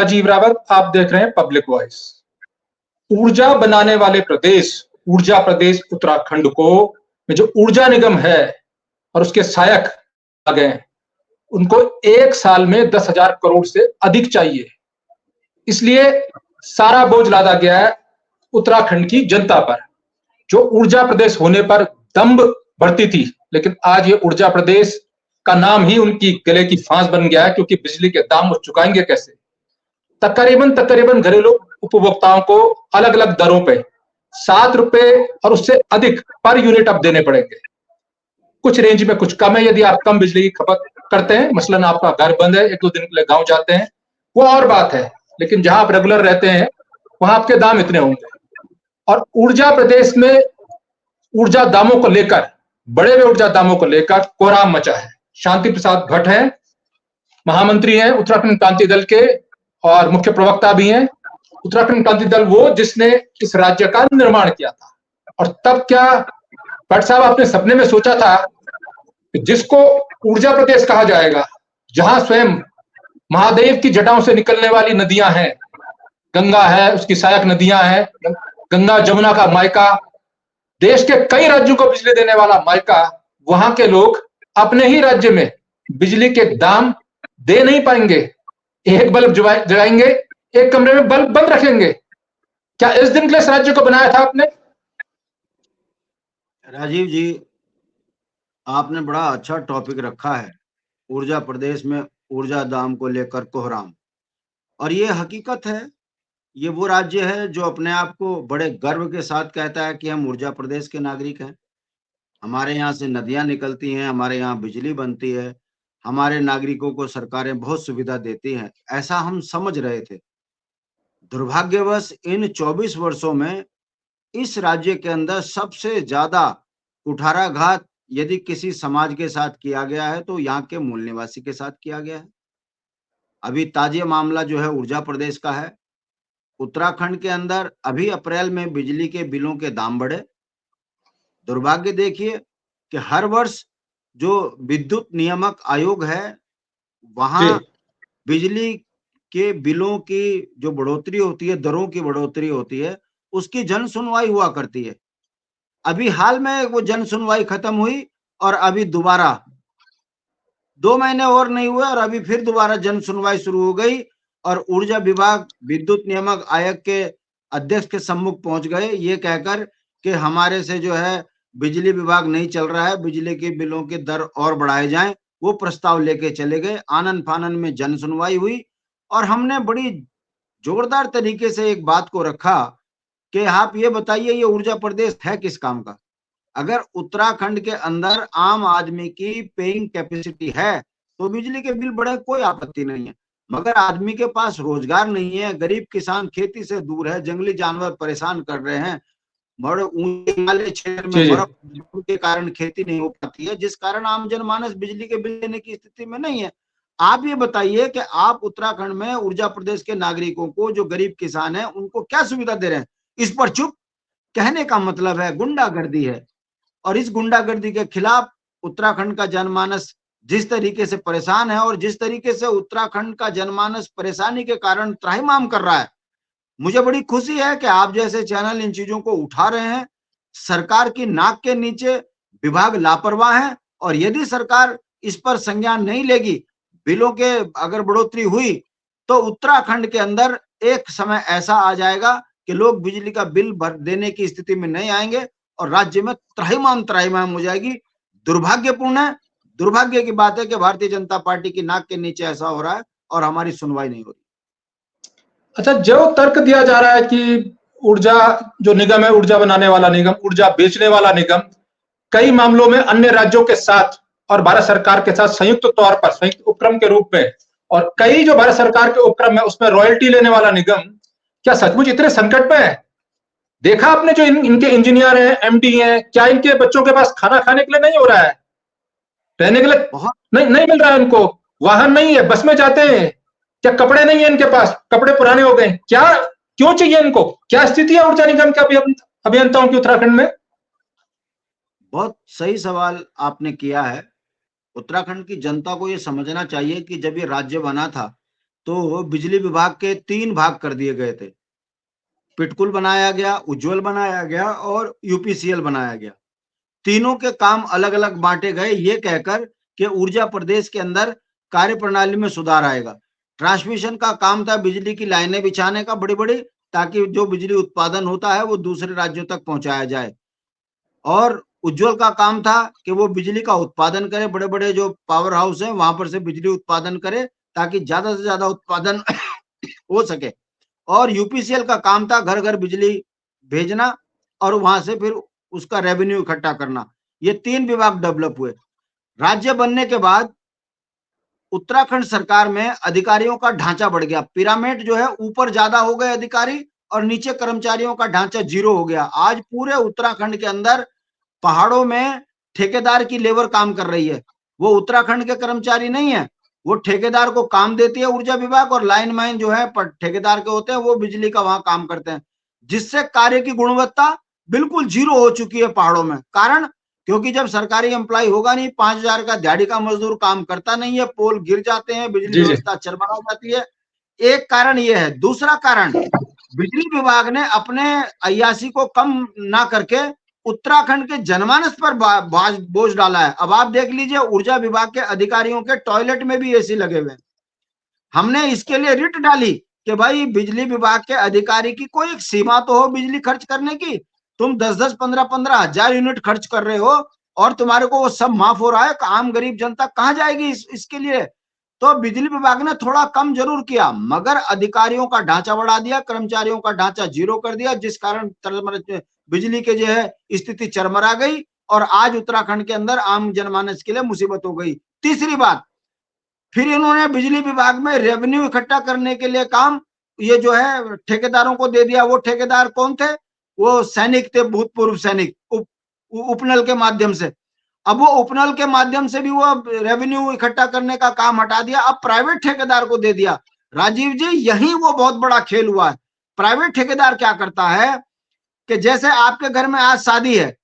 राजीव रावत, आप देख रहे हैं पब्लिक वॉइस। ऊर्जा बनाने वाले प्रदेश, ऊर्जा प्रदेश उत्तराखंड को में जो ऊर्जा निगम है और उसके सहायक आ गए, उनको एक साल में 10,000 करोड़ से अधिक चाहिए। इसलिए सारा बोझ लादा गया है उत्तराखंड की जनता पर, जो ऊर्जा प्रदेश होने पर दम्भ बढ़ती थी, लेकिन आज ये ऊर्जा प्रदेश का नाम ही उनकी गले की फांस बन गया है, क्योंकि बिजली के दाम वो चुकाएंगे कैसे। तकरीबन घरेलू उपभोक्ताओं को अलग अलग दरों पे 7 रुपए और उससे अधिक पर यूनिट अब देने पड़ेंगे। कुछ रेंज में कुछ कम है यदि आप कम बिजली की खपत करते हैं, मसलन आपका घर बंद है, 1-2 दिन के लिए गांव जाते हैं, वो और बात है, लेकिन जहां आप रेगुलर रहते हैं वहां आपके दाम इतने होंगे। और ऊर्जा प्रदेश में ऊर्जा दामों को लेकर, बढ़े हुए ऊर्जा दामों को लेकर कोहराम मचा है। शांति प्रसाद भट्ट हैं, महामंत्री हैं उत्तराखंड क्रांति दल के और मुख्य प्रवक्ता भी हैं। उत्तराखंड क्रांति दल वो जिसने इस राज्य का निर्माण किया था। और तब क्या भट्ट साहब आपने सपने में सोचा था कि जिसको ऊर्जा प्रदेश कहा जाएगा, जहां स्वयं महादेव की जटाओं से निकलने वाली नदियां हैं, गंगा है, उसकी सहायक नदियां हैं, गंगा जमुना का मायका, देश के कई राज्यों को बिजली देने वाला मायका, वहां के लोग अपने ही राज्य में बिजली के दाम दे नहीं पाएंगे। एक बल्ब जलाएंगे, एक कमरे में बल्ब बंद रखेंगे। क्या इस दिन के लिए इस राज्य को बनाया था आपने? राजीव जी, आपने बड़ा अच्छा टॉपिक रखा है। ऊर्जा प्रदेश में ऊर्जा दाम को लेकर कोहराम, और ये हकीकत है। ये वो राज्य है जो अपने आप को बड़े गर्व के साथ कहता है कि हम ऊर्जा प्रदेश के नागरिक हैं। हमारे यहाँ से नदियां निकलती हैं, हमारे यहाँ बिजली बनती है, हमारे नागरिकों को सरकारें बहुत सुविधा देती हैं, ऐसा हम समझ रहे थे। दुर्भाग्यवश इन 24 वर्षों में इस राज्य के अंदर सबसे ज्यादा कुठाराघात यदि किसी समाज के साथ किया गया है तो यहाँ के मूल निवासी के साथ किया गया है। अभी ताजा मामला जो है ऊर्जा प्रदेश का है। उत्तराखंड के अंदर अभी अप्रैल में बिजली के बिलों के दाम बढ़े। दुर्भाग्य देखिए कि हर वर्ष जो विद्युत नियामक आयोग है, वहां बिजली के बिलों की जो बढ़ोतरी होती है, दरों की बढ़ोतरी होती है, उसकी जन सुनवाई हुआ करती है। अभी हाल में वो जन सुनवाई खत्म हुई और अभी दोबारा 2 महीने और नहीं हुए और अभी फिर दोबारा जन सुनवाई शुरू हो गई और ऊर्जा विभाग विद्युत नियामक आयोग के अध्यक्ष के सम्मुख पहुंच गए, ये कहकर कि हमारे से जो है बिजली विभाग नहीं चल रहा है, बिजली के बिलों के दर और बढ़ाए जाएं। वो प्रस्ताव लेके चले गए। आनन फानन में जन सुनवाई हुई और हमने बड़ी जोरदार तरीके से एक बात को रखा कि आप ये बताइए ये ऊर्जा प्रदेश है किस काम का। अगर उत्तराखंड के अंदर आम आदमी की पेइंग कैपेसिटी है तो बिजली के बिल बढ़े, कोई आपत्ति नहीं है। मगर आदमी के पास रोजगार नहीं है, गरीब किसान खेती से दूर है, जंगली जानवर परेशान कर रहे हैं, बड़े ऊंचे वाले क्षेत्र में बर्फ के कारण खेती नहीं हो पाती है, जिस कारण आम जनमानस बिजली के बिल देने की स्थिति में नहीं है। आप ये बताइए कि आप उत्तराखंड में ऊर्जा प्रदेश के नागरिकों को, जो गरीब किसान है, उनको क्या सुविधा दे रहे हैं? इस पर चुप। कहने का मतलब है गुंडागर्दी है। और इस गुंडागर्दी के खिलाफ उत्तराखंड का जनमानस जिस तरीके से परेशान है और जिस तरीके से उत्तराखंड का जनमानस परेशानी के कारण त्राहिमाम कर रहा है, मुझे बड़ी खुशी है कि आप जैसे चैनल इन चीजों को उठा रहे हैं। सरकार की नाक के नीचे विभाग लापरवाह है और यदि सरकार इस पर संज्ञान नहीं लेगी, बिलों के अगर बढ़ोतरी हुई तो उत्तराखंड के अंदर एक समय ऐसा आ जाएगा कि लोग बिजली का बिल भर देने की स्थिति में नहीं आएंगे और राज्य में त्राहिमाम हो जाएगी। दुर्भाग्यपूर्ण है, दुर्भाग्य की बात है कि भारतीय जनता पार्टी की नाक के नीचे ऐसा हो रहा है और हमारी सुनवाई नहीं हो रही। अच्छा, जो तर्क दिया जा रहा है कि ऊर्जा जो निगम है, ऊर्जा बनाने वाला निगम, ऊर्जा बेचने वाला निगम, कई मामलों में अन्य राज्यों के साथ और भारत सरकार के साथ संयुक्त तौर पर, संयुक्त उपक्रम के रूप में, और कई जो भारत सरकार के उपक्रम है उसमें रॉयल्टी लेने वाला निगम, क्या सचमुच इतने संकट में है? देखा आपने जो इनके इंजीनियर हैं, एमडी हैं, क्या इनके बच्चों के पास खाना खाने के लिए नहीं हो रहा है? रहने के लिए नहीं मिल रहा है उनको, वाहन नहीं है, बस में जाते हैं, क्या कपड़े नहीं है इनके पास, कपड़े पुराने हो गए, क्या क्यों चाहिए इनको? क्या स्थिति है ऊर्जा निगम के अभियंताओं की उत्तराखंड में? बहुत सही सवाल आपने किया है। उत्तराखंड की जनता को यह समझना चाहिए कि जब ये राज्य बना था तो बिजली विभाग के 3 भाग कर दिए गए थे। पिटकुल बनाया गया, उज्ज्वल बनाया गया और यूपीसीएल बनाया गया। तीनों के काम अलग अलग बांटे गए, ये कहकर कि ऊर्जा प्रदेश के अंदर कार्य प्रणाली में सुधार आएगा। ट्रांसमिशन का काम था बिजली की लाइनें बिछाने का बड़ी बड़ी, ताकि जो बिजली उत्पादन होता है वो दूसरे राज्यों तक पहुंचाया जाए। और उज्ज्वल का काम था कि वो बिजली का उत्पादन करे, बड़े बड़े जो पावर हाउस है वहां पर से बिजली उत्पादन करे ताकि ज्यादा से ज्यादा उत्पादन हो सके। और यूपीसीएल का काम था घर घर बिजली भेजना और वहां से फिर उसका रेवेन्यू इकट्ठा करना। ये 3 विभाग डेवलप हुए। राज्य बनने के बाद उत्तराखंड सरकार में अधिकारियों का ढांचा बढ़ गया। पिरामिड जो है ऊपर ज्यादा हो गए अधिकारी और नीचे कर्मचारियों का ढांचा 0 हो गया। आज पूरे उत्तराखंड के अंदर पहाड़ों में ठेकेदार की लेबर काम कर रही है। वो उत्तराखंड के कर्मचारी नहीं है, वो ठेकेदार को काम देती है ऊर्जा विभाग, और लाइन मैन जो है ठेकेदार के होते हैं वो बिजली का वहां काम करते हैं, जिससे कार्य की गुणवत्ता बिल्कुल 0 हो चुकी है पहाड़ों में। कारण क्योंकि जब सरकारी एम्प्लॉय होगा नहीं, 5,000 का दिहाड़ी का मजदूर काम करता नहीं है, पोल गिर जाते हैं, बिजली जी जी। व्यवस्था चरमरा जाती है। एक कारण ये है। दूसरा कारण, बिजली विभाग ने अपने अय्यासी को कम ना करके उत्तराखंड के जनमानस पर बोझ डाला है। अब आप देख लीजिए, ऊर्जा विभाग के अधिकारियों के टॉयलेट में भी एसी लगे हुए हैं। हमने इसके लिए रिट डाली कि भाई बिजली विभाग के अधिकारी की कोई एक सीमा तो हो बिजली खर्च करने की। तुम 10-10, 15-15 हजार यूनिट खर्च कर रहे हो और तुम्हारे को वो सब माफ हो रहा है, आम गरीब जनता कहां जाएगी इसके लिए। तो बिजली विभाग ने थोड़ा कम जरूर किया, मगर अधिकारियों का ढांचा बढ़ा दिया, कर्मचारियों का ढांचा 0 कर दिया, जिस कारण बिजली के जो है स्थिति चरमरा गई और आज उत्तराखंड के अंदर आम जनमानस के लिए मुसीबत हो गई। तीसरी बात, फिर इन्होंने बिजली विभाग में रेवेन्यू इकट्ठा करने के लिए काम ये जो है ठेकेदारों को दे दिया। वो ठेकेदार कौन थे? वो सैनिक थे, भूतपूर्व सैनिक, उपनल के माध्यम से। अब वो उपनल के माध्यम से भी वो रेवेन्यू इकट्ठा करने का काम हटा दिया, अब प्राइवेट ठेकेदार को दे दिया। राजीव जी, यही वो बहुत बड़ा खेल हुआ है। प्राइवेट ठेकेदार क्या करता है कि जैसे आपके घर में आज शादी है,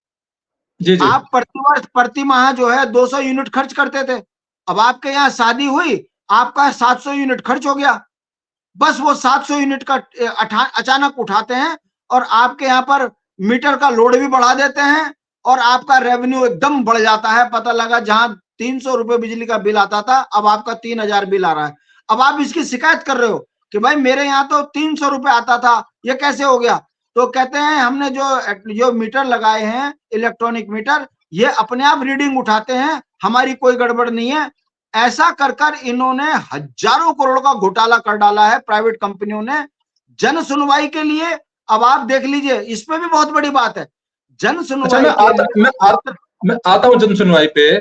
जी जी। आप प्रतिवर्ष प्रति माह जो है 200 यूनिट खर्च करते थे। अब आपके यहाँ शादी हुई, आपका 700 यूनिट खर्च हो गया। बस वो 700 यूनिट का अचानक उठाते हैं और आपके यहाँ पर मीटर का लोड भी बढ़ा देते हैं और आपका रेवेन्यू एकदम बढ़ जाता है। पता लगा जहां 300 रुपए बिजली का बिल आता था, अब आपका 3,000 बिल आ रहा है। अब आप इसकी शिकायत कर रहे हो कि भाई मेरे यहाँ तो 300 रुपए आता था, ये कैसे हो गया? तो कहते हैं हमने जो मीटर लगाए हैं, इलेक्ट्रॉनिक मीटर, ये अपने आप रीडिंग उठाते हैं, हमारी कोई गड़बड़ नहीं है। ऐसा कर कर इन्होंने हजारों करोड़ का घोटाला कर डाला है प्राइवेट कंपनियों ने जन सुनवाई के लिए। अब आप देख लीजिए, इसमें भी बहुत बड़ी बात है जन सुनवाई मैं आता हूं जन सुनवाई पे।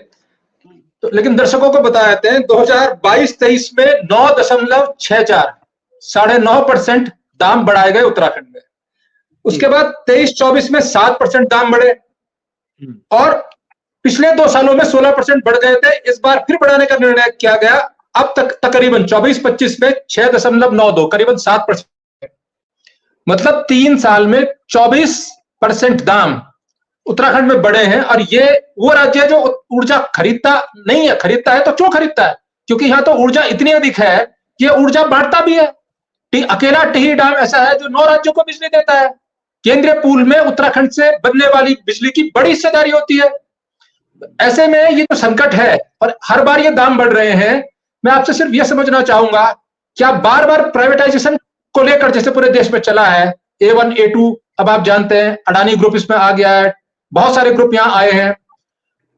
तो लेकिन दर्शकों को बता देते हैं 2022-23 में 9.64 9.5% दाम बढ़ाए गए उत्तराखंड में। उसके बाद 23-24 में 7% दाम बढ़े और पिछले 2 सालों में 16% बढ़ गए थे। इस बार फिर बढ़ाने का निर्णय किया गया। अब तक तकरीबन 24-25 में 6.92 करीबन 7%, मतलब 3 साल में 24% दाम उत्तराखंड में बढ़े हैं। और ये वो राज्य है जो ऊर्जा खरीदता नहीं है, खरीदता है तो क्यों खरीदता है? क्योंकि यहां तो ऊर्जा इतनी अधिक है कि ऊर्जा बांटता भी है। अकेला टिहरी डैम ऐसा है जो 9 राज्यों को बिजली देता है। केंद्रीय पूल में उत्तराखंड से बनने वाली बिजली की बड़ी हिस्सेदारी होती है। ऐसे में ये जो संकट है और हर बार ये दाम बढ़ रहे हैं, मैं आपसे सिर्फ ये समझना चाहूंगा, क्या बार बार प्राइवेटाइजेशन को लेकर जैसे पूरे देश में चला है, A1 A2, अब आप जानते हैं अडानी ग्रुप इसमें आ गया है, बहुत सारे ग्रुप यहां आए हैं।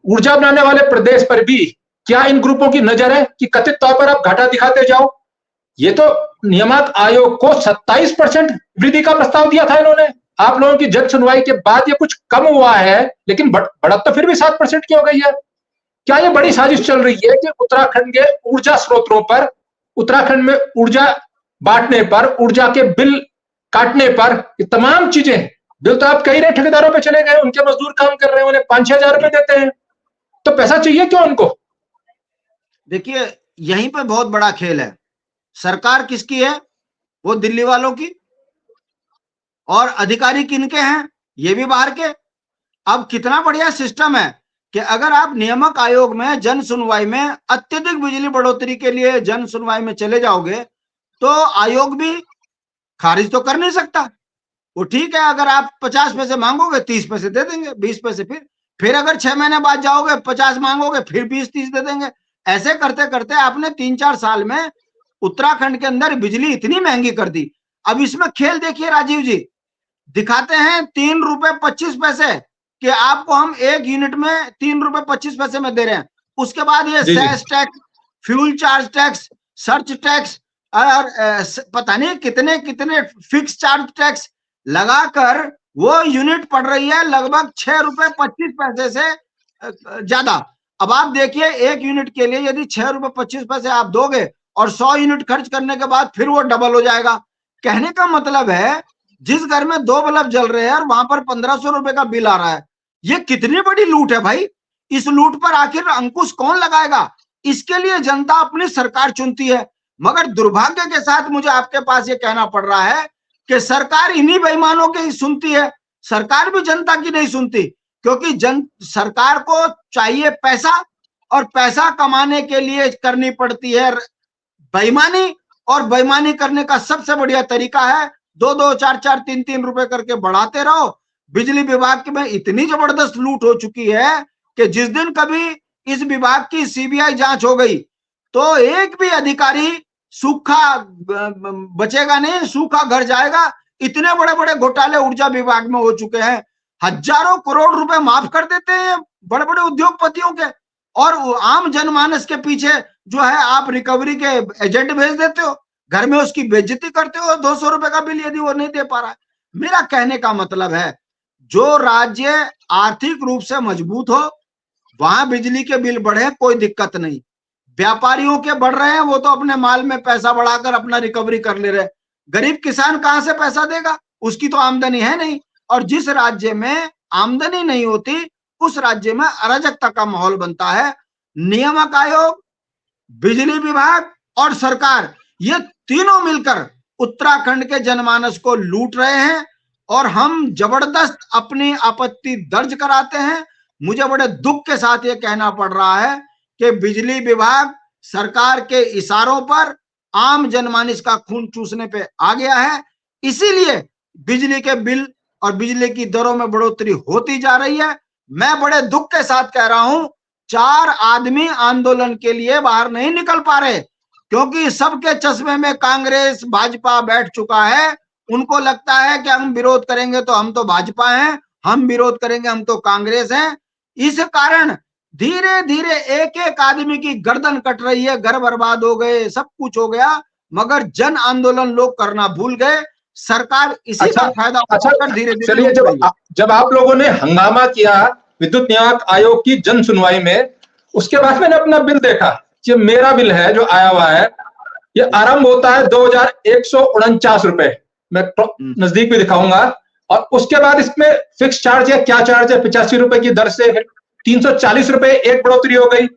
ऊर्जा बनाने वाले प्रदेश पर भी क्या इन ग्रुपों की नजर है कि कथित तौर पर आप घाटा दिखाते जाओ? ये तो नियामक आयोग को 27% वृद्धि का प्रस्ताव दिया था इन्होंने। आप लोगों की जन सुनवाई के बाद ये कुछ कम हुआ है, लेकिन बढ़त तो फिर भी 7% की हो गई है। क्या ये बड़ी साजिश चल रही है कि उत्तराखंड के ऊर्जा स्रोतों पर, उत्तराखंड में ऊर्जा बांटने पर, ऊर्जा के बिल काटने पर, ये तमाम चीजें, बिल तो आप कई रहे ठेकेदारों पे चले गए, उनके मजदूर काम कर रहे हैं, उन्हें 5-6 हजार रुपए देते हैं, तो पैसा चाहिए क्यों उनको? देखिए, यहीं पे बहुत बड़ा खेल है। सरकार किसकी है? वो दिल्ली वालों की। और अधिकारी किनके हैं? ये भी बाहर के। अब कितना बढ़िया सिस्टम है कि अगर आप नियामक आयोग में जन सुनवाई में अत्यधिक बिजली बढ़ोतरी के लिए जन सुनवाई में चले जाओगे तो आयोग भी खारिज तो कर नहीं सकता। वो ठीक है, अगर आप 50 पैसे मांगोगे 30 पैसे दे देंगे, 20 पैसे फिर अगर 6 महीने बाद जाओगे 50 मांगोगे फिर 20-30 दे देंगे। ऐसे करते करते आपने 3-4 साल में उत्तराखंड के अंदर बिजली इतनी महंगी कर दी। अब इसमें खेल देखिए राजीव जी, दिखाते हैं 3 रुपए 25 पैसे कि आपको हम 1 यूनिट में 3 रुपए 25 पैसे में दे रहे हैं। उसके बाद ये cess tax, fuel charge tax, search tax और पता नहीं कितने कितने फिक्स चार्ज टैक्स लगाकर वो यूनिट पड़ रही है लगभग 6 रुपए 25 पैसे से ज्यादा। अब आप देखिए 1 यूनिट के लिए यदि 6 रुपए 25 पैसे आप दोगे और 100 यूनिट खर्च करने के बाद फिर वो डबल हो जाएगा। कहने का मतलब है जिस घर में 2 बल्ब जल रहे हैं और वहां पर 1500 रुपए का बिल आ रहा है, ये कितनी बड़ी लूट है भाई। इस लूट पर आखिर अंकुश कौन लगाएगा? इसके लिए जनता अपनी सरकार चुनती है। मगर दुर्भाग्य के साथ मुझे आपके पास ये कहना पड़ रहा है कि सरकार इन्हीं बेईमानों की सुनती है, सरकार भी जनता की नहीं सुनती, क्योंकि सरकार को चाहिए पैसा और पैसा कमाने के लिए करनी पड़ती है बेईमानी, और बेईमानी करने का सबसे बढ़िया तरीका है 2-2, 4-4, 3-3 रुपए करके बढ़ाते रहो। बिजली विभाग में इतनी जबरदस्त लूट हो चुकी है कि जिस दिन कभी इस विभाग की सीबीआई जांच हो गई तो एक भी अधिकारी सूखा बचेगा नहीं, सूखा घर जाएगा। इतने बड़े बड़े घोटाले ऊर्जा विभाग में हो चुके हैं, हजारों करोड़ रुपए माफ कर देते हैं बड़े बड़े उद्योगपतियों के, और आम जनमानस के पीछे जो है आप रिकवरी के एजेंट भेज देते हो, घर में उसकी बेइज्जती करते हो 200 रुपए का बिल यदि वो नहीं दे पा रहा है। मेरा कहने का मतलब है जो राज्य आर्थिक रूप से मजबूत हो वहां बिजली के बिल बढ़े कोई दिक्कत नहीं, व्यापारियों के बढ़ रहे हैं वो तो अपने माल में पैसा बढ़ाकर अपना रिकवरी कर ले रहे। गरीब किसान कहां से पैसा देगा, उसकी तो आमदनी है नहीं। और जिस राज्य में आमदनी नहीं होती उस राज्य में अराजकता का माहौल बनता है। नियामक आयोग, बिजली विभाग और सरकार, ये तीनों मिलकर उत्तराखंड के जनमानस को लूट रहे हैं और हम जबरदस्त अपनी आपत्ति दर्ज कराते हैं। मुझे बड़े दुख के साथ ये कहना पड़ रहा है कि बिजली विभाग सरकार के इशारों पर आम जनमानस का खून चूसने पे आ गया है, इसीलिए बिजली के बिल और बिजली की दरों में बढ़ोतरी होती जा रही है। मैं बड़े दुख के साथ कह रहा हूं 4 आदमी आंदोलन के लिए बाहर नहीं निकल पा रहे, क्योंकि सबके चश्मे में कांग्रेस भाजपा बैठ चुका है। उनको लगता है कि हम विरोध करेंगे तो हम तो भाजपा हैं, हम विरोध करेंगे हम तो कांग्रेस हैं। इस कारण धीरे धीरे एक एक आदमी की गर्दन कट रही है, घर बर्बाद हो गए, सब कुछ हो गया, मगर जन आंदोलन लोग करना भूल गए। सरकार इसी का फायदा उठाकर धीरे धीरे। चलिए, जब आप लोगों ने हंगामा किया विद्युत नियामक आयोग की जन सुनवाई में, उसके बाद मैंने अपना बिल देखा। ये मेरा बिल है जो आया हुआ है, ये आरंभ होता है 2149 रुपए, मैं नजदीक भी दिखाऊंगा, और उसके बाद इसमें फिक्स चार्ज है, क्या चार्ज है 85 रुपए की दर से 340 रुपए एक बढ़ोतरी हो गई।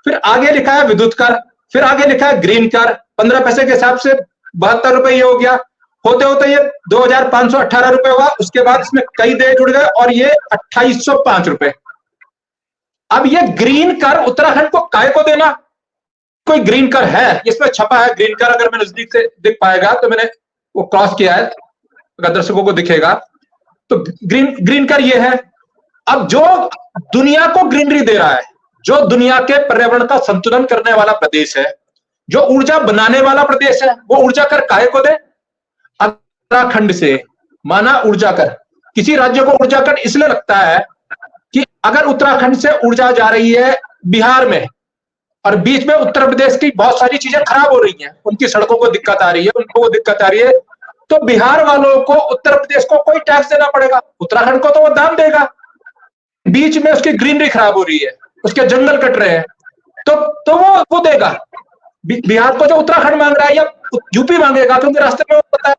फिर आगे लिखा है विद्युत कर, फिर आगे लिखा है ग्रीन कर, 15 पैसे के हिसाब से 72 रुपए ये हो गया। होते होते ये 2518 रुपए हुआ। उसके बाद इसमें कई देय जुड़ गए और ये 2805 रुपए। अब ये ग्रीन कर उत्तराखंड को काय को देना? कोई ग्रीन कर है? इसमें छपा है ग्रीन कर, अगर मैं नजदीक से दिख पाएगा तो मैंने वो क्रॉस किया है, अगर दर्शकों को दिखेगा तो ग्रीन कर ये है। अब जो दुनिया को ग्रीनरी दे रहा है, जो दुनिया के पर्यावरण का संतुलन करने वाला प्रदेश है, जो ऊर्जा बनाने वाला प्रदेश है, वो ऊर्जा कर काहे को दे? उत्तराखंड से माना ऊर्जा कर, किसी राज्य को ऊर्जा कर इसलिए लगता है कि अगर उत्तराखंड से ऊर्जा जा रही है बिहार में और बीच में उत्तर प्रदेश की बहुत सारी चीजें खराब हो रही हैं, उनकी सड़कों को दिक्कत आ रही है, उनको दिक्कत आ रही है, तो बिहार वालों को उत्तर प्रदेश को कोई टैक्स देना पड़ेगा, उत्तराखंड को तो वो दाम देगा। बीच में उसकी ग्रीनरी खराब हो रही है, उसके जंगल कट रहे हैं, तो वो देगा। बिहार को जो उत्तराखंड मांग रहा है या यूपी मांगेगा, क्योंकि रास्ते में वो पता है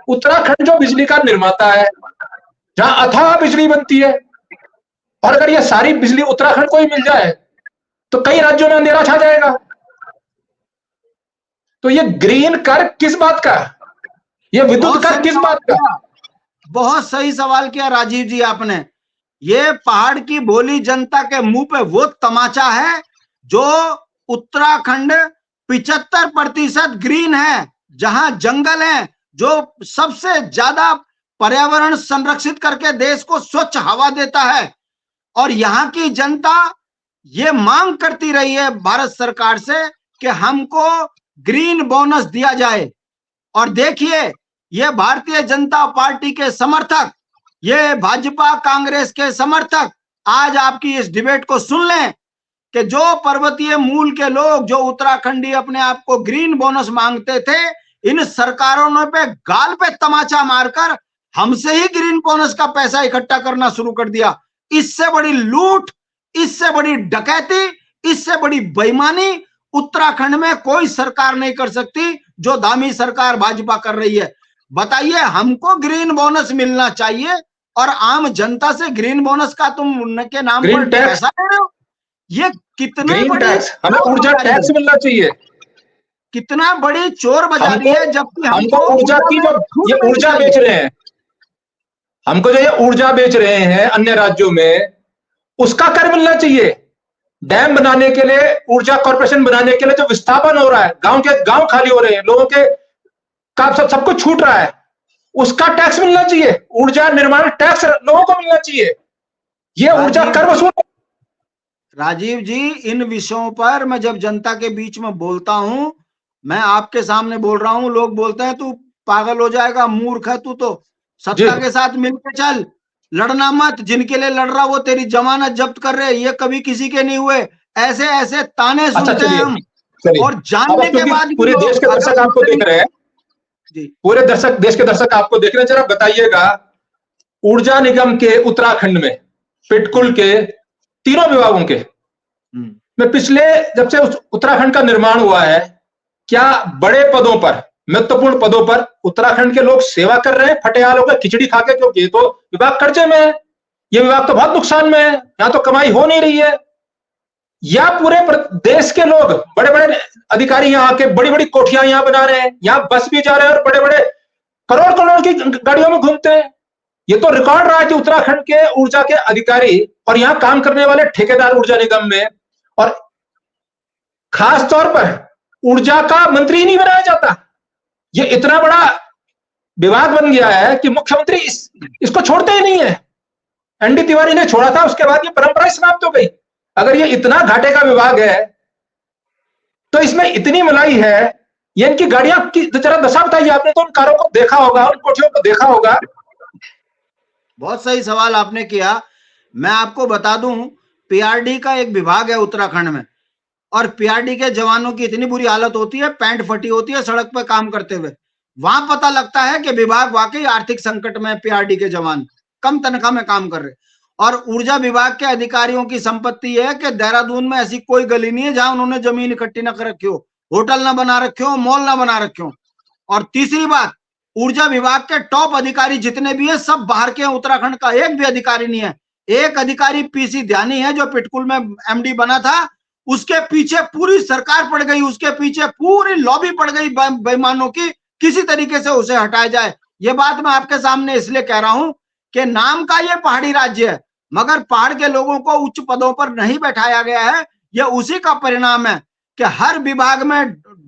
उत्तराखंड जो बिजली का निर्माता है, जहां अथाह बिजली बनती है, और अगर ये सारी बिजली उत्तराखंड को ही मिल जाए तो कई राज्यों में अंधेरा छा जाएगा। तो ये ग्रीन कर किस बात का? ये विद्युत कर किस बात का? बहुत सही सवाल किया राजीव जी आपने। ये पहाड़ की भोली जनता के मुंह पे वो तमाचा है जो उत्तराखंड 75% ग्रीन है, जहां जंगल हैं, जो सबसे ज्यादा पर्यावरण संरक्षित करके देश को स्वच्छ हवा देता है, और यहाँ की जनता ये मांग करती रही है भारत सरकार से कि हमको ग्रीन बोनस दिया जाए। और देखिए, ये भारतीय जनता पार्टी के समर्थक, ये भाजपा कांग्रेस के समर्थक आज आपकी इस डिबेट को सुन लें कि जो पर्वतीय मूल के लोग, जो उत्तराखंडी अपने आप को ग्रीन बोनस मांगते थे, इन सरकारों ने पे गाल पे तमाचा मारकर हमसे ही ग्रीन बोनस का पैसा इकट्ठा करना शुरू कर दिया। इससे बड़ी लूट, इससे बड़ी डकैती, इससे बड़ी बेईमानी उत्तराखंड में कोई सरकार नहीं कर सकती, जो दामी सरकार भाजपा कर रही है। बताइए, हमको ग्रीन बोनस मिलना चाहिए और आम जनता से ग्रीन बोनस का तुम उनके नाम पर पैसा ले रहे हो। ये कितनी बड़ी हमें ऊर्जा टैक्स मिलना चाहिए। कितना बड़ी चोर बाजारी है, जबकि हमको ऊर्जा की जो ये ऊर्जा बेच रहे हैं, हमको जो ये ऊर्जा बेच रहे हैं अन्य राज्यों में, उसका कर मिलना चाहिए। डैम बनाने के लिए, ऊर्जा कॉर्पोरेशन बनाने के लिए जो विस्थापन हो रहा है, गांव के गांव खाली हो रहे हैं, लोगों के का सब कुछ छूट रहा है, उसका टैक्स मिलना चाहिए। ऊर्जा निर्माण टैक्स लोगों को मिलना चाहिए। ये ऊर्जा कर वसूल। राजीव जी, इन विषयों पर मैं जब जनता के बीच में बोलता हूं, मैं आपके सामने बोल रहा हूं, लोग बोलते हैं तू पागल हो जाएगा, मूर्ख है तू, तो सत्ता के साथ मिलकर चल, लड़ना मत, जिनके लिए लड़ रहा वो तेरी जमानत जब्त कर रहे, ये कभी किसी के नहीं हुए। ऐसे ऐसे ताने सुनते हैं हम, और जानने के बाद पूरे देश के दर्शक आपको देख रहे हैं, पूरे देश के दर्शक आपको देख रहे हैं, जरा बताइएगा, ऊर्जा निगम के उत्तराखंड में पिटकुल के तीनों विभागों के में पिछले जब से उत्तराखंड का निर्माण हुआ है, क्या बड़े पदों पर, महत्वपूर्ण पदों पर उत्तराखंड के लोग सेवा कर रहे हैं फटेहाल होकर खिचड़ी खा के? क्योंकि ये तो विभाग कर्जे में है, ये विभाग तो बहुत नुकसान में है, यहां तो कमाई हो नहीं रही है। या पूरे देश के लोग, बड़े बड़े अधिकारी यहाँ आके बड़ी बड़ी कोठियां यहां बना रहे हैं, यहां बस भी जा रहे हैं और बड़े बड़े करोड़ करोड़ की गाड़ियों में घूमते हैं। ये तो रिकॉर्ड रहा है कि उत्तराखंड के ऊर्जा के अधिकारी और यहां काम करने वाले ठेकेदार ऊर्जा निगम में, और खास तौर पर ऊर्जा का मंत्री ही नहीं बनाया जाता। ये इतना बड़ा विभाग बन गया है कि मुख्यमंत्री इसको छोड़ते ही नहीं है। एनडी तिवारी ने छोड़ा था, उसके बाद ये परंपरा समाप्त हो गई। अगर ये इतना घाटे का विभाग है तो इसमें इतनी मलाई है, ये इनकी गाड़ियां की जरा दशा बताइए। आपने तो उन कारों को देखा होगा, उन कोठियों को देखा होगा। बहुत सही सवाल आपने किया। मैं आपको बता दूं, पीआरडी का एक विभाग है उत्तराखंड में, और पीआरडी के जवानों की इतनी बुरी हालत होती है, पैंट फटी होती है सड़क पर काम करते हुए। वहां पता लगता है कि विभाग वाकई आर्थिक संकट में, पीआरडी के जवान कम तनख्वाह में काम कर रहे। और ऊर्जा विभाग के अधिकारियों की संपत्ति है कि देहरादून में ऐसी कोई गली नहीं है जहां उन्होंने जमीन इकट्ठी न कर रखी हो, होटल न बना रखे हो, मॉल न बना रखे हो। और तीसरी बात, ऊर्जा विभाग के टॉप अधिकारी जितने भी हैं सब बाहर के हैं, उत्तराखंड का एक भी अधिकारी नहीं है। एक अधिकारी पीसी ध्यानी है जो पिटकुल में एमडी बना था, उसके पीछे पूरी सरकार पड़ गई, उसके पीछे पूरी लॉबी पड़ गई बेईमानों की, किसी तरीके से उसे हटाया जाए। ये बात मैं आपके सामने इसलिए कह रहा हूं कि नाम का ये पहाड़ी राज्य है, मगर पहाड़ के लोगों को उच्च पदों पर नहीं बैठाया गया है। यह उसी का परिणाम है कि हर विभाग में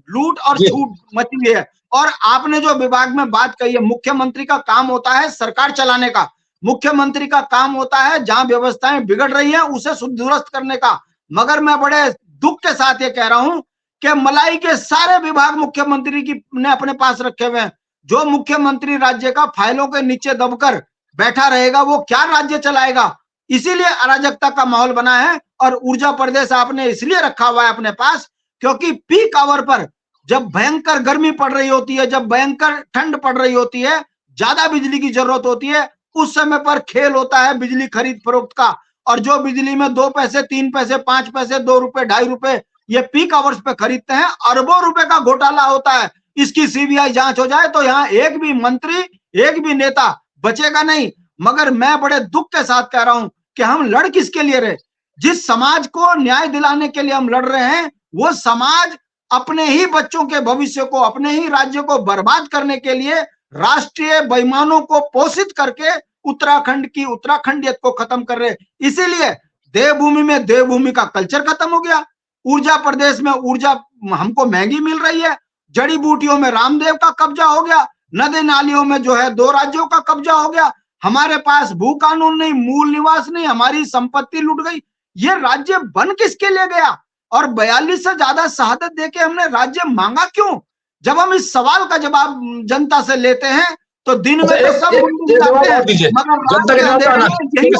लूट और छूट मची हुई है। और आपने जो विभाग में बात कही है, मुख्यमंत्री का काम होता है सरकार चलाने का, मुख्यमंत्री का काम होता है जहां व्यवस्थाएं बिगड़ रही हैं उसे दुरुस्त करने का। मगर मैं बड़े दुख के साथ ये कह रहा हूं कि मलाई के सारे विभाग मुख्यमंत्री की ने अपने पास रखे हुए हैं। जो मुख्यमंत्री राज्य का फाइलों के नीचे दबकर बैठा रहेगा वो क्या राज्य चलाएगा? इसीलिए अराजकता का माहौल बना है। और ऊर्जा प्रदेश आपने इसलिए रखा हुआ है अपने पास क्योंकि पीक आवर पर जब भयंकर गर्मी पड़ रही होती है, जब भयंकर ठंड पड़ रही होती है, ज्यादा बिजली की जरूरत होती है, उस समय पर खेल होता है बिजली खरीद फरोख्त का। और जो बिजली में 2 पैसे 3 पैसे 5 पैसे 2 रुपए 2.5 रुपए ये पीक आवर्स पे खरीदते हैं, अरबों रुपए का घोटाला होता है। इसकी सीबीआई जांच हो जाए तो यहाँ एक भी मंत्री, एक भी नेता बचेगा नहीं। मगर मैं बड़े दुख के साथ कह रहा हूं कि हम लड़ किसके लिए रहे? जिस समाज को न्याय दिलाने के लिए हम लड़ रहे हैं, वो समाज अपने ही बच्चों के भविष्य को, अपने ही राज्य को बर्बाद करने के लिए राष्ट्रीय बेईमानों को पोषित करके उत्तराखंड की उत्तराखंडियत को खत्म कर रहे। इसीलिए देवभूमि में देवभूमि का कल्चर खत्म हो गया। ऊर्जा प्रदेश में ऊर्जा हमको महंगी मिल रही है, जड़ी बूटियों में रामदेव का कब्जा हो गया, नदी नालियों में जो है 2 राज्यों का कब्जा हो गया, हमारे पास भू कानून नहीं, मूल निवास नहीं, हमारी संपत्ति लूट गई। ये राज्य बन किसके लिए गया? और 42 से ज्यादा शहादत देके हमने राज्य मांगा क्यों? जब हम इस सवाल का जवाब जनता से लेते हैं तो दिन में तो सब जवाब और दीजिए, जनता के जवाब आना, क्योंकि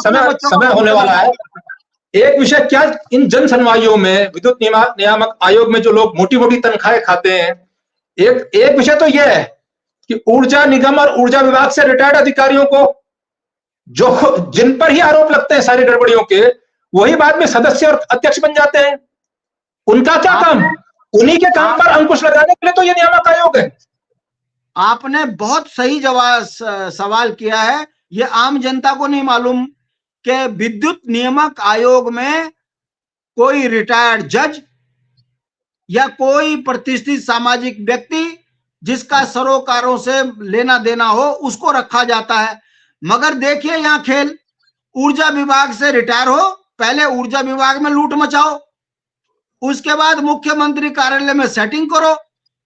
समय होने वाला है। एक विषय, क्या इन जन सुनवाइयों में विद्युत नियामक आयोग में जो लोग मोटी मोटी तनख्वाहें खाते हैं, एक विषय तो यह है कि ऊर्जा निगम और ऊर्जा विभाग से रिटायर्ड अधिकारियों को, जो जिन पर ही आरोप लगते हैं सारी गड़बड़ियों के, वही बाद में सदस्य और अध्यक्ष बन जाते हैं। उनका क्या काम? उन्हीं के काम पर अंकुश लगाने के लिए तो ये नियामक आयोग है। आपने बहुत सही सवाल किया है। ये आम जनता को नहीं मालूम कि विद्युत नियामक आयोग में कोई रिटायर्ड जज या कोई प्रतिष्ठित सामाजिक व्यक्ति जिसका सरोकारों से लेना देना हो, उसको रखा जाता है। मगर देखिए यहां खेल, ऊर्जा विभाग से रिटायर हो, पहले ऊर्जा विभाग में लूट मचाओ, उसके बाद मुख्यमंत्री कार्यालय में सेटिंग करो,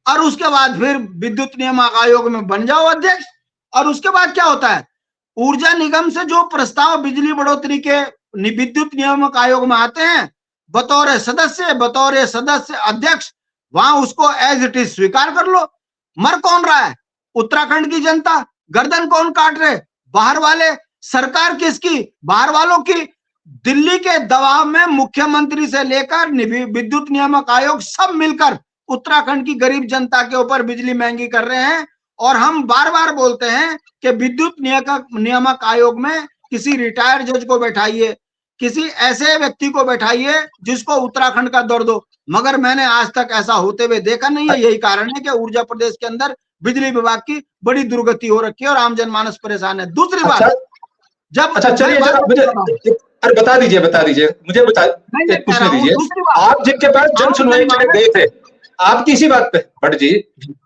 और उसके बाद फिर विद्युत नियामक आयोग में बन जाओ अध्यक्ष। और उसके बाद क्या होता है? ऊर्जा निगम से जो प्रस्ताव बिजली बढ़ोतरी के विद्युत नियामक आयोग में आते हैं, बतौर सदस्य अध्यक्ष, वहां उसको एज इट इज स्वीकार कर लो। मर कौन रहा है? उत्तराखंड की जनता। गर्दन कौन काट रहे? बाहर वाले। सरकार किसकी? बाहर वालों की। दिल्ली के दबाव में मुख्यमंत्री से लेकर विद्युत नियामक आयोग सब मिलकर उत्तराखंड की गरीब जनता के ऊपर बिजली महंगी कर रहे हैं। और हम बार बार बोलते हैं कि विद्युत नियामक आयोग में किसी रिटायर्ड जज को बैठाइए, किसी ऐसे व्यक्ति को बैठाइए जिसको उत्तराखंड का दर्द हो, मगर मैंने आज तक ऐसा होते हुए देखा नहीं है। यही कारण है कि ऊर्जा प्रदेश के अंदर बिजली विभाग की बड़ी दुर्गति हो रखी है और आम जनमानस परेशान है। दूसरी बात, जब चलिए अरे बता दीजिए मुझे पूछने दीजिए। आप जिनके पास जन सुनवाई के लिए गए थे, आपकी इसी बात पे भट्ट जी,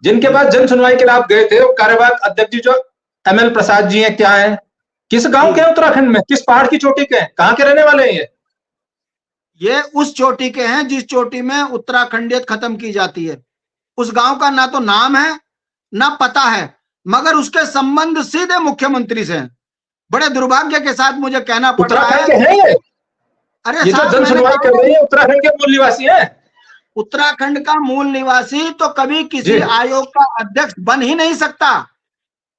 जिनके पास जन सुनवाई के लिए आप गए थे, वो कार्यवाहक अध्यक्ष जी जो ML प्रसाद जी हैं, क्या हैं, किस गांव के हैं उत्तराखंड में, किस पहाड़ की चोटी के हैं, कहां के रहने वाले हैं? ये उस चोटी के हैं जिस चोटी में उत्तराखंडियत खत्म की जाती है। उस गांव का ना तो नाम है ना पता है, मगर उसके संबंध सीधे मुख्यमंत्री से हैं। बड़े दुर्भाग्य के साथ मुझे कहना पड़ रहा है। उत्तराखंड के हैं ये? अरे ये जो जन सुनवाई कर रहे हैं उत्तराखंड के मूल निवासी हैं। उत्तराखंड का मूल निवासी तो कभी किसी आयोग का अध्यक्ष बन ही नहीं सकता।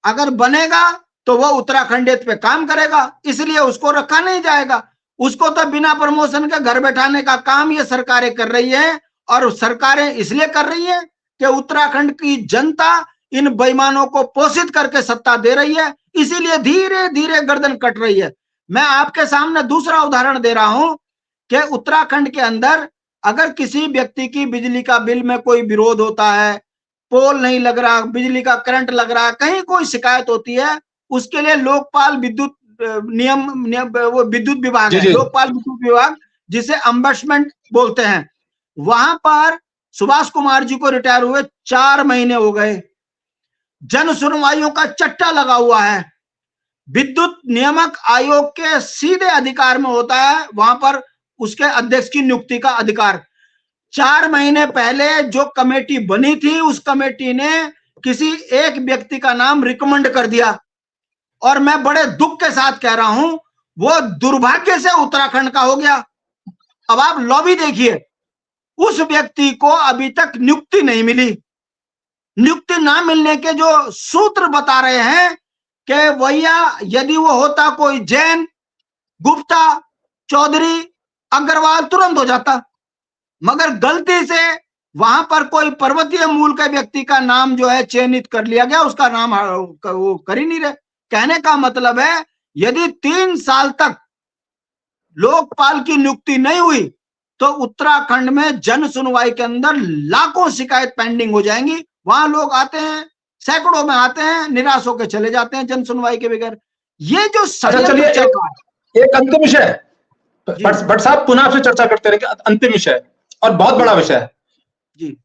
अगर बनेगा तो वो उत्तराखंडियत पे काम करेगा, इसलिए उसको रखा नहीं जाएगा। उसको तो बिना प्रमोशन के घर बैठाने का काम ये सरकारें कर रही है। और सरकारें इसलिए कर रही है कि उत्तराखंड की जनता इन बेईमानों को पोषित करके सत्ता दे रही है, इसीलिए धीरे धीरे गर्दन कट रही है। मैं आपके सामने दूसरा उदाहरण दे रहा हूं कि उत्तराखंड के अंदर अगर किसी व्यक्ति की बिजली का बिल में कोई विरोध होता है, पोल नहीं लग रहा, बिजली का करंट लग रहा, कहीं कोई शिकायत होती है, उसके लिए लोकपाल विद्युत वो विद्युत विभाग है, लोकपाल विद्युत विभाग, जिसे अम्बड्समेंट बोलते हैं। वहां पर सुभाष कुमार जी को रिटायर हुए 4 महीने हो गए, जन सुनवाइयों का चट्टा लगा हुआ है। विद्युत नियामक आयोग के सीधे अधिकार में होता है वहां पर उसके अध्यक्ष की नियुक्ति का अधिकार। 4 महीने पहले जो कमेटी बनी थी, उस कमेटी ने किसी एक व्यक्ति का नाम रिकमेंड कर दिया, और मैं बड़े दुख के साथ कह रहा हूं, वो दुर्भाग्य से उत्तराखंड का हो गया। अब आप लॉबी देखिए, उस व्यक्ति को अभी तक नियुक्ति नहीं मिली। नियुक्ति ना मिलने के जो सूत्र बता रहे हैं कि भैया यदि वो होता कोई जैन, गुप्ता, चौधरी, अग्रवाल, तुरंत हो जाता, मगर गलती से वहां पर कोई पर्वतीय मूल के व्यक्ति का नाम जो है चयनित कर लिया गया, उसका नाम वो कर ही नहीं रहे। कहने का मतलब है यदि 3 साल तक लोकपाल की नियुक्ति नहीं हुई तो उत्तराखंड में जन सुनवाई के अंदर लाखों शिकायत पेंडिंग हो जाएंगी। वहां लोग आते हैं, सैकड़ों में आते हैं, निराश होकर चले जाते हैं जन सुनवाई के बगैर। ये जो चलिए एक अंतिम विषय, भट्ट साहब पुनः आपसे चर्चा करते रहे, अंतिम विषय और बहुत बड़ा विषय है जी।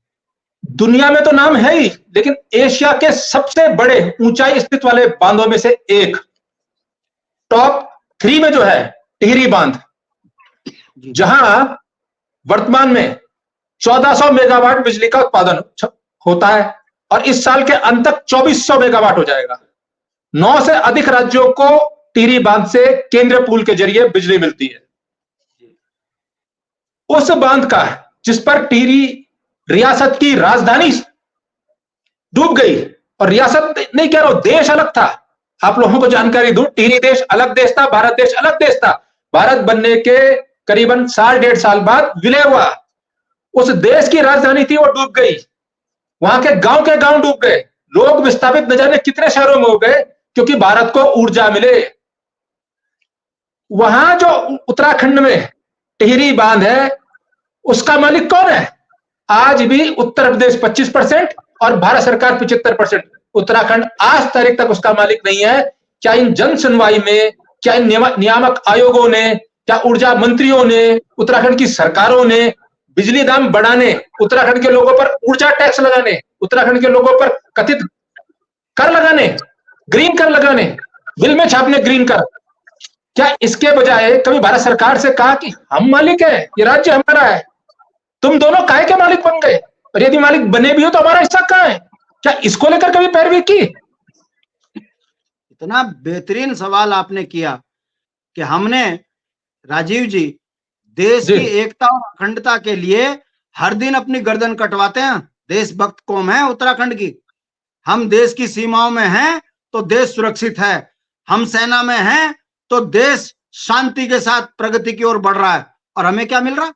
दुनिया में तो नाम है ही, लेकिन एशिया के सबसे बड़े ऊंचाई स्थित वाले बांधों में से एक, टॉप 3 में जो है टिहरी बांध, जहां वर्तमान में 1400 मेगावाट बिजली का उत्पादन, होता है और इस साल के अंत तक 2400 मेगावाट हो जाएगा। 9 से अधिक राज्यों को टिहरी बांध से केंद्रीय पूल के जरिए बिजली मिलती है। उस बांध का जिस पर टिहरी रियासत की राजधानी डूब गई, और रियासत नहीं कह रहा हूं, देश अलग था। आप लोगों को जानकारी दूं, टिहरी देश अलग देश था, भारत देश अलग देश था। भारत बनने के करीबन 1.5 साल बाद विलय हुआ। उस देश की राजधानी थी, वो डूब गई। वहां के गांव डूब गए। लोग विस्थापित न जाने कितने शहरों में हो गए, क्योंकि भारत को ऊर्जा मिले। वहां जो उत्तराखंड में टिहरी बांध है, उसका मालिक कौन है? आज भी उत्तर प्रदेश 25% और भारत सरकार 75%। उत्तराखंड आज तारीख तक उसका मालिक नहीं है। क्या इन जन सुनवाई में, क्या इन नियामक आयोगों ने, क्या ऊर्जा मंत्रियों ने, उत्तराखंड की सरकारों ने बिजली दाम बढ़ाने, उत्तराखंड के लोगों पर ऊर्जा टैक्स लगाने, उत्तराखंड के लोगों पर कथित कर लगाने, ग्रीन कर लगाने, बिल में छापने ग्रीन कर, क्या इसके बजाय कभी भारत सरकार से कहा कि हम मालिक है, ये राज्य हमारा है, तुम दोनों काहे के मालिक बन गए, और यदि मालिक बने भी हो तो हमारा हिस्सा कहां है? क्या इसको लेकर कभी पैरवी की? इतना बेहतरीन सवाल आपने किया कि हमने, राजीव जी, देश की एकता और अखंडता के लिए हर दिन अपनी गर्दन कटवाते हैं। देशभक्त कौम है उत्तराखंड की। हम देश की सीमाओं में हैं तो देश सुरक्षित है, हम सेना में हैं तो देश शांति के साथ प्रगति की ओर बढ़ रहा है। और हमें क्या मिल रहा?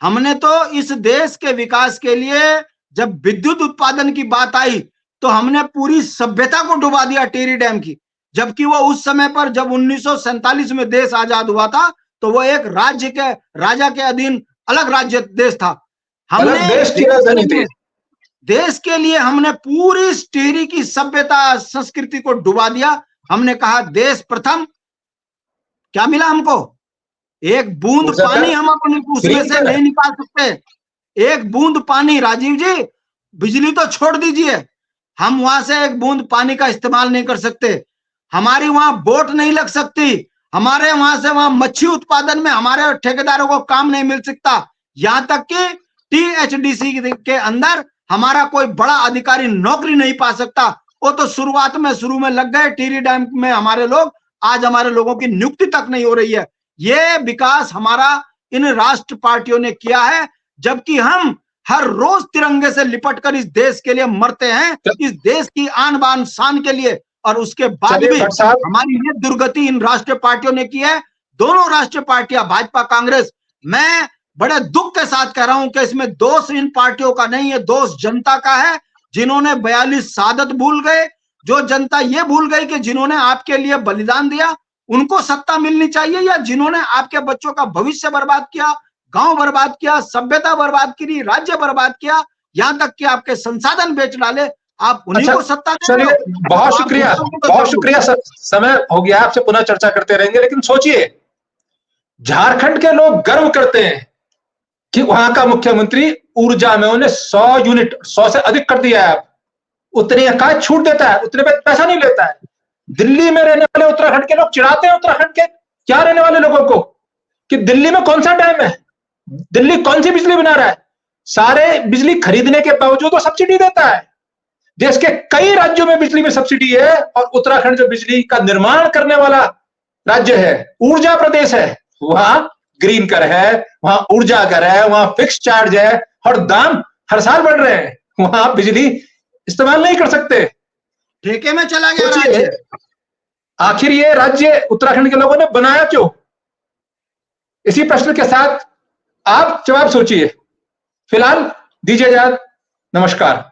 हमने तो इस देश के विकास के लिए, जब विद्युत उत्पादन की बात आई तो हमने पूरी सभ्यता को डुबा दिया टिहरी डैम की। जबकि वो उस समय पर, जब 1947 में देश आजाद हुआ था, तो वो एक राज्य के राजा के अधीन अलग राज्य देश था। हमने देश की राजधानी थी। देश के लिए हमने पूरी टिहरी की सभ्यता संस्कृति को डुबा दिया। हमने कहा देश प्रथम। क्या मिला हमको? एक बूंद पानी हम अपने उसमें से नहीं निकाल सकते। एक बूंद पानी, राजीव जी, बिजली तो छोड़ दीजिए, हम वहां से एक बूंद पानी का इस्तेमाल नहीं कर सकते। हमारी वहां बोट नहीं लग सकती। हमारे वहां से वहां मच्छी उत्पादन में हमारे ठेकेदारों को काम नहीं मिल सकता। यहां तक कि THDC के अंदर हमारा कोई बड़ा अधिकारी नौकरी नहीं पा सकता। वो तो शुरू में लग गए टिहरी डैम में हमारे लोग, आज हमारे लोगों की नियुक्ति तक नहीं हो रही है। ये विकास हमारा इन राष्ट्र पार्टियों ने किया है, जबकि हम हर रोज तिरंगे से लिपटकर इस देश के लिए मरते हैं, इस देश की आन बान शान के लिए। और उसके बाद भी हमारी ये दुर्गति इन राष्ट्रीय पार्टियों ने की है। दोनों राष्ट्रीय पार्टियां, भाजपा कांग्रेस, मैं बड़े दुख के साथ कह रहा हूं कि इसमें दोष इन पार्टियों का नहीं है, दोष जनता का है, जिन्होंने 42 शहादत भूल गए। जो जनता ये भूल गई कि जिन्होंने आपके लिए बलिदान दिया उनको सत्ता मिलनी चाहिए, या जिन्होंने आपके बच्चों का भविष्य बर्बाद किया, गांव बर्बाद किया, सभ्यता बर्बाद की, राज्य बर्बाद किया, यहां तक कि आपके संसाधन बेच डाले, आप उन्हीं को सत्ता दे रहे हो। बहुत शुक्रिया, समय हो गया, आपसे पुनः चर्चा करते रहेंगे। लेकिन सोचिए, झारखंड के लोग गर्व करते हैं कि वहां का मुख्यमंत्री ऊर्जा में उन्हें 100 यूनिट, 100 से अधिक कर दिया है। उतनी का छूट देता है, उतने पे पैसा नहीं लेता है। दिल्ली में रहने वाले उत्तराखंड के लोग चिढ़ाते हैं उत्तराखंड के क्या रहने वाले लोगों को कि दिल्ली में कौन सा डैम है, दिल्ली कौन सी बिजली बना रहा है। सारे बिजली खरीदने के बावजूद वो सब्सिडी देता है। देश के कई राज्यों में बिजली में सब्सिडी है, और उत्तराखंड जो बिजली का निर्माण करने वाला राज्य है, ऊर्जा प्रदेश है, वहां ग्रीन कर है, वहां ऊर्जा कर है, वहां फिक्स चार्ज है, और दाम हर साल बढ़ रहे हैं। वहां बिजली इस्तेमाल नहीं कर सकते, ठेके में चला गया राज्य। आखिर ये राज्य उत्तराखंड के लोगों ने बनाया क्यों? इसी प्रश्न के साथ आप जवाब सोचिए। फिलहाल दीजिए इजाजत, नमस्कार।